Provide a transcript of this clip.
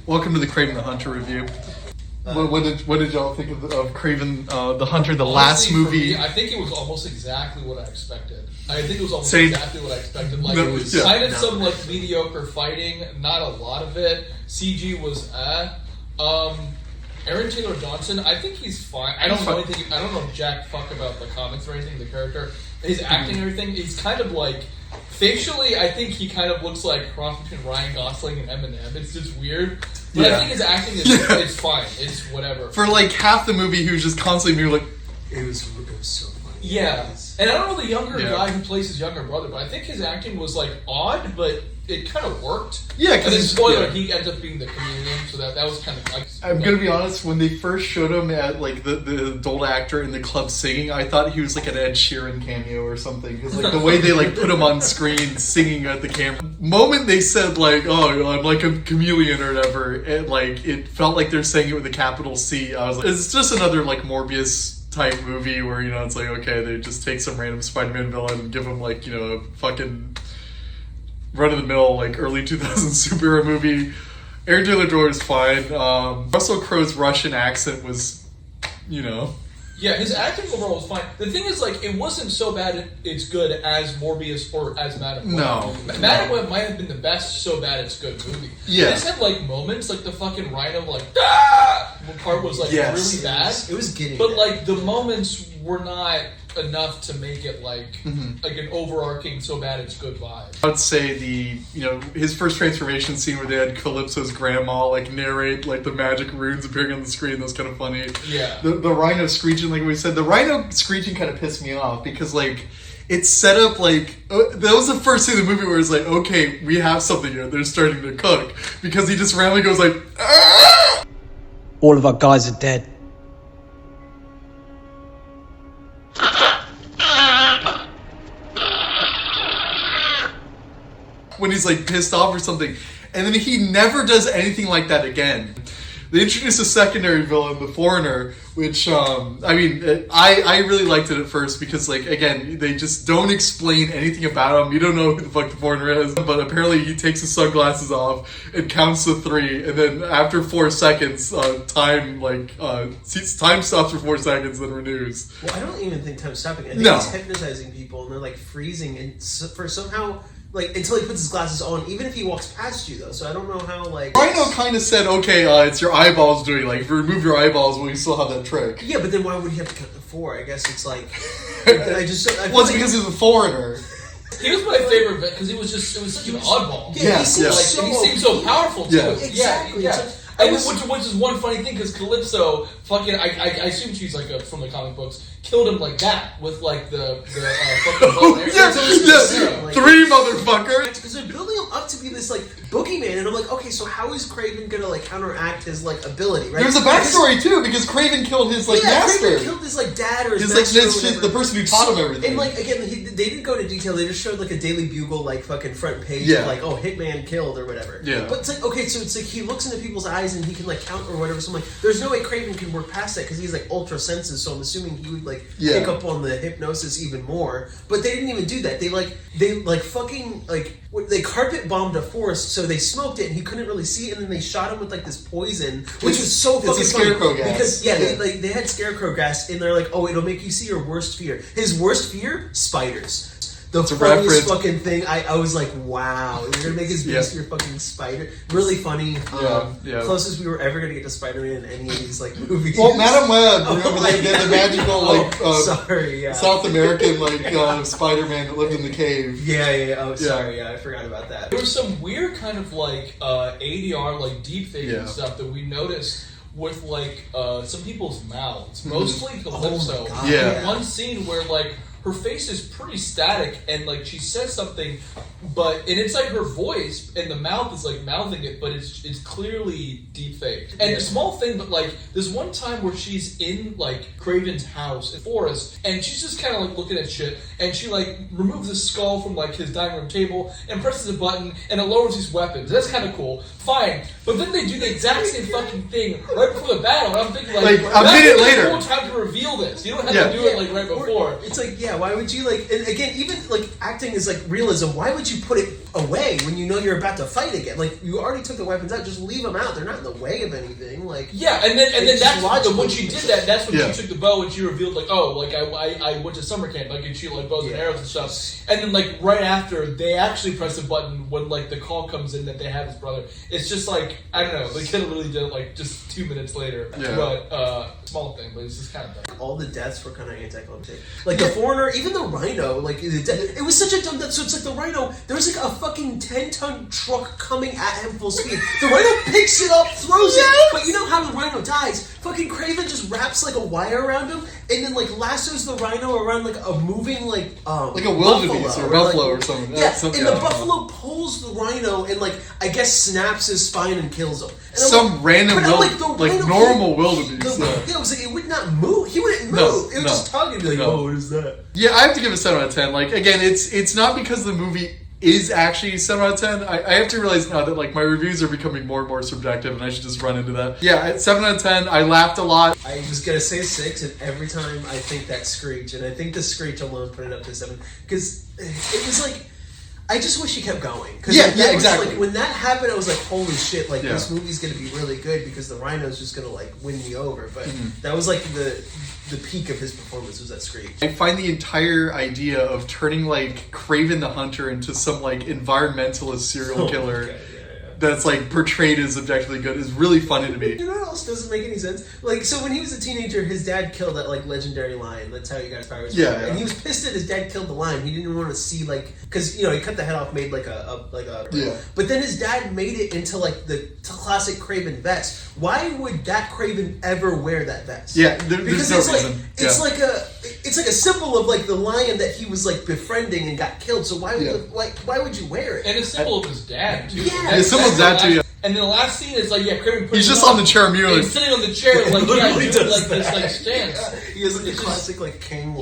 Welcome to the Kraven the Hunter review. What did y'all think of Kraven the Hunter, the last movie? Me, I think it was almost exactly what I expected. I think it was almost Same. exactly what I expected. Like, it was kind of some like mediocre fighting, not a lot of it. CG was Aaron Taylor Johnson, I think he's fine. I don't know anything. I don't know jack fuck about the comics or anything. The character, his acting, and everything. He's kind of like facially. I think he kind of looks like a cross between Ryan Gosling and Eminem. It's just weird. But I think his acting is it's fine. It's whatever. For like half the movie, he was just constantly like, it was so funny. Yeah, and I don't know the younger guy who plays his younger brother, but I think his acting was like odd, but it kind of worked. Yeah, and then spoiler, he ends up being the chameleon, so that was kind of like. I'm gonna be honest. When they first showed him at like the adult actor in the club singing, I thought he was like an Ed Sheeran cameo or something. Because like the way they like put him on screen singing at the camera. Moment they said like, "Oh, I'm like a chameleon" or whatever, and like it felt like they're saying it with a capital C. I was like, it's just another like Morbius type movie where it's like, okay, they just take some random Spider-Man villain and give him like a fucking run-of-the-mill like early 2000s superhero movie. Aaron Taylor Joy is fine. Russell Crowe's Russian accent was, Yeah, his acting overall was fine. The thing is, like, it wasn't so bad it's good as Morbius or as Madam Web. No. Madam Web might have been the best so bad it's good movie. Yeah. This had, like, moments, like the fucking Rhino, like, part was, like, really bad. It was getting But, like, the moments were not enough to make it, like, like an overarching so bad it's good vibe. I would say his first transformation scene where they had Calypso's grandma, like, narrate, like, the magic runes appearing on the screen, that was kind of funny. Yeah. The Rhino screeching, like we said, the Rhino screeching kind of pissed me off because, like, it's set up like that was the first scene of the movie where it's like, okay, we have something here. They're starting to cook because he just randomly goes like, "Ah!" All of our guys are dead. When he's like pissed off or something, and then he never does anything like that again. They introduced a secondary villain, the Foreigner, which I really liked it at first because, like, again, they just don't explain anything about him. You don't know who the fuck the Foreigner is, but apparently he takes his sunglasses off and counts to 3, and then after 4 seconds, time stops for 4 seconds, then renews. Well, I don't even think time's stopping. I think he's hypnotizing people, and they're like freezing, and for somehow. Like, until he puts his glasses on, even if he walks past you, though. So I don't know how, like... Rhino kind of said, okay, it's your eyeballs doing, like, if you remove your eyeballs, well, you still have that trick. Yeah, but then why would he have to count to 4? I guess it's like... It's because he's a foreigner. He was my favorite vet because it was such an oddball. Yeah, he seemed he seemed so powerful, too. Yeah. Exactly. Yeah. Which is one funny thing because Calypso, fucking, I assume she's like from the comic books, killed him like that with like the fucking bow and arrow. 3 motherfucker. Because they're building him up to be this like boogeyman, and I'm like, okay, so how is Kraven gonna like counteract his like ability? Right? There's a backstory too because Kraven killed his master. Kraven killed his like dad or his master like the person who taught him everything. And like again, they didn't go into detail. They just showed like a Daily Bugle like fucking front page of like, oh, hitman killed or whatever. Yeah. But it's like, okay, so it's like he looks into people's eyes and he can like count or whatever. So I'm like, there's no way Kraven can work past that because he's like ultra senses. So I'm assuming he would like pick up on the hypnosis even more. But they didn't even do that. They carpet bombed a forest, so they smoked it and he couldn't really see it, and then they shot him with like this poison, which was so fucking it's a scarecrow funny. gas. Because they had scarecrow gas, and they're like, oh, it'll make you see your worst fear. His worst fear? Spiders. The funniest fucking thing. I was like, wow, you're gonna make his beast your fucking spider. Really funny. Closest we were ever gonna get to Spider-Man in any of these like movies. Well, Madam Web, remember they had the magical South American Spider-Man that lived in the cave. Yeah. Oh, sorry. Yeah, I forgot about that. There was some weird kind of like ADR like deepfake and stuff that we noticed with like some people's mouths, mostly Calypso. One scene where like her face is pretty static and like she says something, and it's like her voice and the mouth is like mouthing it, but it's clearly deep faked. And a small thing, but like there's one time where she's in like Kraven's house in the forest and she's just kind of like looking at shit, and she like removes the skull from like his dining room table and presses a button and it lowers his weapons. That's kind of cool. Fine. But then they do the exact same fucking thing right before the battle, and I'm thinking like a minute later. You don't have to reveal this. You don't have to do it like right before. It's like, why would you like? And again, even like acting is like realism. Why would you put it away when you know you're about to fight again. Like, you already took the weapons out, just leave them out. They're not in the way of anything. Like, yeah, and then that's when she did that. That's when she took the bow and she revealed like, oh, like I went to summer camp, like, and she like bows and arrows and stuff. And then like right after, they actually press the button when like the call comes in that they have his brother. It's just like, I don't know, they could have really did it like just 2 minutes later. Yeah. But small thing, but it's just kind of dumb. All the deaths were kind of anticlimactic. Like the foreigner, even the rhino, like it was such a dumb death. So it's like the rhino, there was like a fucking 10-ton truck coming at him full speed. The rhino picks it up, throws it, but you know how the rhino dies? Fucking Kraven just wraps like a wire around him and then like lassos the rhino around like a moving like a wildebeest or buffalo or something. Yeah, and the buffalo pulls the rhino and like I guess snaps his spine and kills him. And some random normal wildebeest. Yeah, it was like it would not move. He wouldn't move. It was just talking to me like, oh, what is that? Yeah, I have to give it a 7 out of 10. Like, again, it's not because the movie is actually 7 out of 10. I have to realize now that like my reviews are becoming more and more subjective, and I should just run into that. Yeah, at 7 out of 10. I laughed a lot. I was gonna say 6, and every time I think that screech, and I think the screech alone put it up to 7 because it was like. I just wish he kept going. Exactly. Like, when that happened, I was like, holy shit, like, this movie's going to be really good because the rhino's just going to, like, win me over. But that was, like, the peak of his performance was that screech. I find the entire idea of turning, like, Kraven the Hunter into some, like, environmentalist serial killer that's, like, portrayed as objectively good is really funny to me. You know what else doesn't make any sense? Like, so when he was a teenager, his dad killed that, like, legendary lion. That's how he got his powers. Yeah. And he was pissed that his dad killed the lion. He didn't want to see, like... Because, you know, he cut the head off, made, like, a... Yeah. But then his dad made it into, like, the classic Kraven vest. Why would that Kraven ever wear that vest? Yeah, there's no reason. It's like a symbol of, like, the lion that he was, like, befriending and got killed. So why would you wear it? And it's a symbol of his dad, too. Yeah, it's symbol of that, too, And then the last scene is like, Kraven he's just on the chair, he's sitting on the chair, like, literally doing, does like this, like, stance. He has, like, a classic, like, king